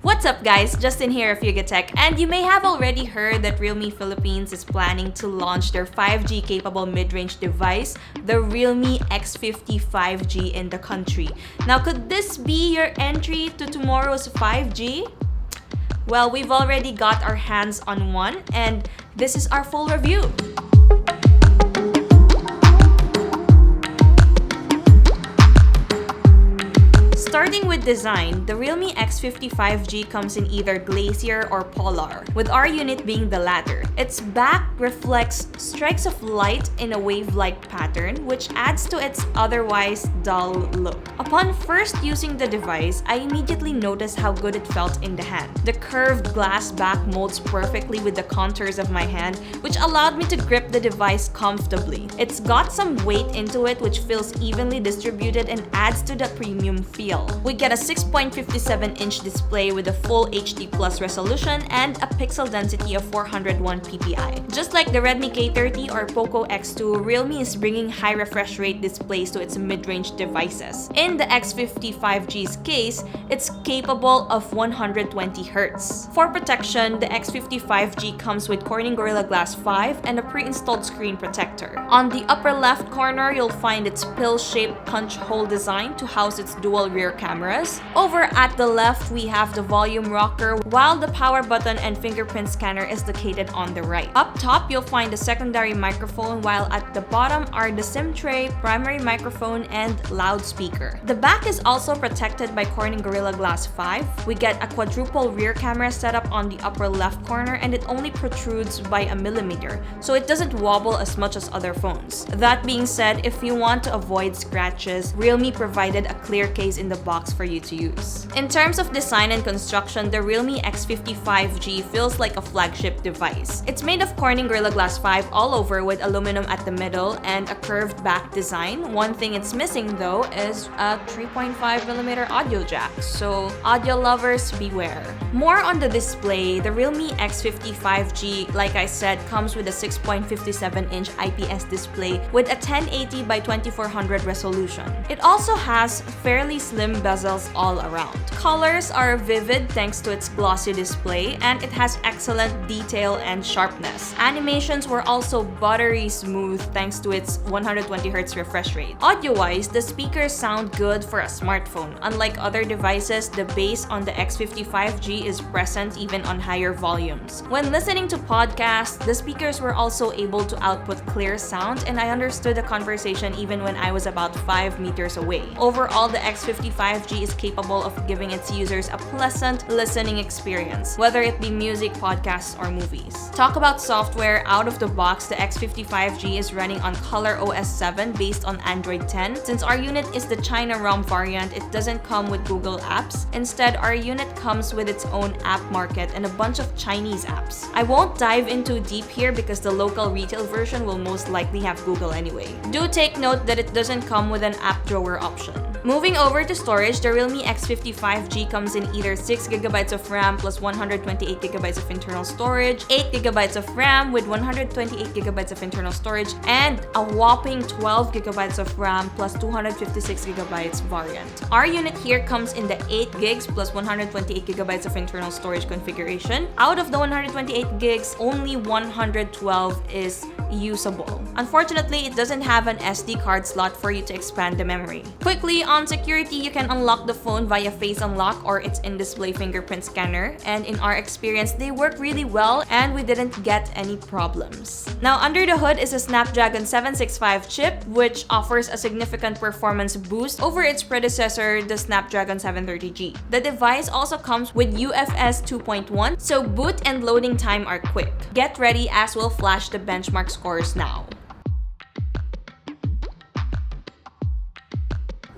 What's up guys, Justin here of Yugatech, and you may have already heard that Realme Philippines is planning to launch their 5G capable mid-range device, the Realme X50 5G in the country. Now could this be your entry to tomorrow's 5G? Well, we've already got our hands on one and this is our full review. Starting with design, the Realme X50 5G comes in either Glacier or Polar, with our unit being the latter. Its back reflects strikes of light in a wave-like pattern, which adds to its otherwise dull look. Upon first using the device, I immediately noticed how good it felt in the hand. The curved glass back molds perfectly with the contours of my hand, which allowed me to grip the device comfortably. It's got some weight into it, which feels evenly distributed and adds to the premium feel. We get a 6.57-inch display with a full HD Plus resolution and a pixel density of 401 ppi. Just like the Redmi K30 or Poco X2, Realme is bringing high refresh rate displays to its mid-range devices. In the X50 5G's case, it's capable of 120 Hz. For protection, the X50 5G comes with Corning Gorilla Glass 5 and a pre-installed screen protector. On the upper left corner, you'll find its pill-shaped punch hole design to house its dual rear cameras. Over at the left, we have the volume rocker, while the power button and fingerprint scanner is located on the right. Up top, you'll find the secondary microphone, while at the bottom are the SIM tray, primary microphone, and loudspeaker. The back is also protected by Corning Gorilla Glass 5. We get a quadruple rear camera setup on the upper left corner, and it only protrudes by a millimeter, so it doesn't wobble as much as other phones. That being said, if you want to avoid scratches, Realme provided a clear case in the box for you to use. In terms of design and construction, the Realme X50 5G feels like a flagship device. It's made of Corning Gorilla Glass 5 all over with aluminum at the middle and a curved back design. One thing it's missing though is a 3.5mm audio jack, so audio lovers beware. More on the display, the Realme X50 5G, like I said, comes with a 6.57-inch IPS display with a 1080 by 2400 resolution. It also has fairly slim bezels all around. Colors are vivid thanks to its glossy display, and it has excellent detail and sharpness. Animations were also buttery smooth thanks to its 120Hz refresh rate. Audio-wise, the speakers sound good for a smartphone. Unlike other devices, the bass on the X50 5G is present even on higher volumes. When listening to podcasts, the speakers were also able to output clear sound, and I understood the conversation even when I was about 5 meters away. Overall, the X50 5G is capable of giving its users a pleasant listening experience, whether it be music, podcasts, or movies. Talk about software. Out of the box, the X50 5G is running on ColorOS 7 based on Android 10. Since our unit is the China ROM variant, it doesn't come with Google apps. Instead, our unit comes with its own app market and a bunch of Chinese apps. I won't dive into deep here because the local retail version will most likely have Google anyway. Do take note that it doesn't come with an app drawer option. Moving over to storage, the Realme X50 5G comes in either 6GB of RAM plus 128GB of internal storage, 8GB of RAM with 128GB of internal storage, and a whopping 12GB of RAM plus 256GB variant. Our unit here comes in the 8GB plus 128GB of internal storage configuration. Out of the 128GB, only 112 is usable. Unfortunately, it doesn't have an SD card slot for you to expand the memory. Quickly, on security, you can unlock the phone via Face Unlock or its in-display fingerprint scanner, and in our experience, they work really well and we didn't get any problems. Now, under the hood is a Snapdragon 765 chip, which offers a significant performance boost over its predecessor, the Snapdragon 730G. The device also comes with UFS 2.1, so boot and loading time are quick. Get ready as we'll flash the benchmark scores now.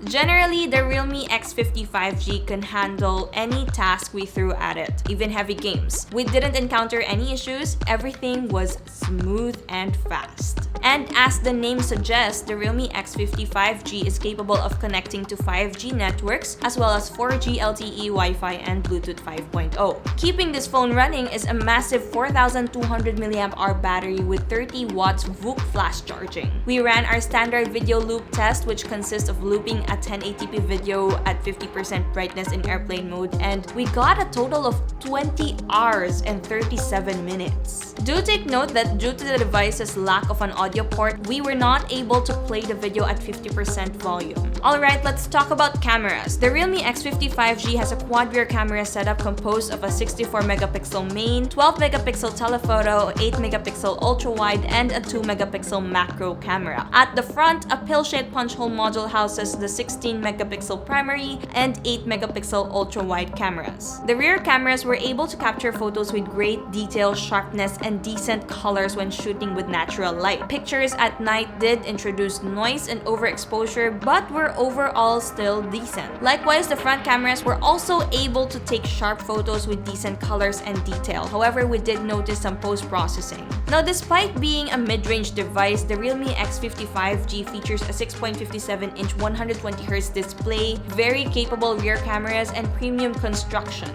Generally, the Realme X50 5G can handle any task we threw at it, even heavy games. We didn't encounter any issues, everything was smooth and fast. And as the name suggests, the Realme X50 5G is capable of connecting to 5G networks as well as 4G LTE, Wi-Fi, and Bluetooth 5.0. Keeping this phone running is a massive 4,200 mAh battery with 30 watts VOOC flash charging. We ran our standard video loop test, which consists of looping at at 1080p video at 50% brightness in airplane mode, and we got a total of 20 hours and 37 minutes. Do take note that due to the device's lack of an audio port, we were not able to play the video at 50% volume. Alright, let's talk about cameras. The Realme X55G has a quad rear camera setup composed of a 64 megapixel main, 12 megapixel telephoto, 8 megapixel ultra-wide, and a 2 megapixel macro camera. At the front, a pill-shaped punch hole module houses the 16 megapixel primary and 8 megapixel ultra-wide cameras. The rear cameras were able to capture photos with great detail, sharpness, and decent colors when shooting with natural light. Pictures at night did introduce noise and overexposure, but were overall still decent. Likewise, the front cameras were also able to take sharp photos with decent colors and detail. However, we did notice some post-processing. Now, despite being a mid-range device, the Realme X55G features a 6.57-inch 120Hz display, very capable rear cameras, and premium construction.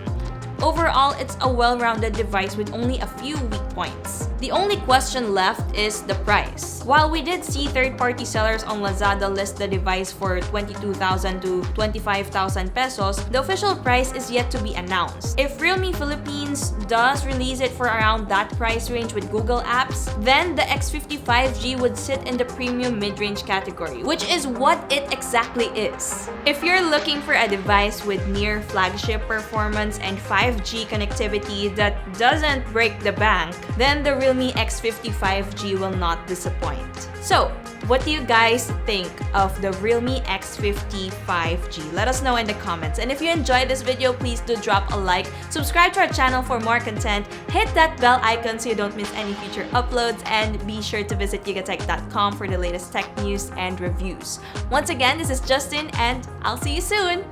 Overall, it's a well-rounded device with only a few weak points. The only question left is the price. While we did see third-party sellers on Lazada list the device for 22,000 to 25,000 pesos, the official price is yet to be announced. If Realme Philippines does release it for around that price range with Google Apps, then the X55G would sit in the premium mid-range category, which is what it exactly is. If you're looking for a device with near flagship performance and 5G connectivity that doesn't break the bank, then the Realme X55G will not disappoint. So, what do you guys think of the Realme X55G? Let us know in the comments. And if you enjoyed this video, please do drop a like, subscribe to our channel for more content, hit that bell icon so you don't miss any future uploads, and be sure to visit gigatech.com for the latest tech news and reviews. Once again, this is Justin, and I'll see you soon!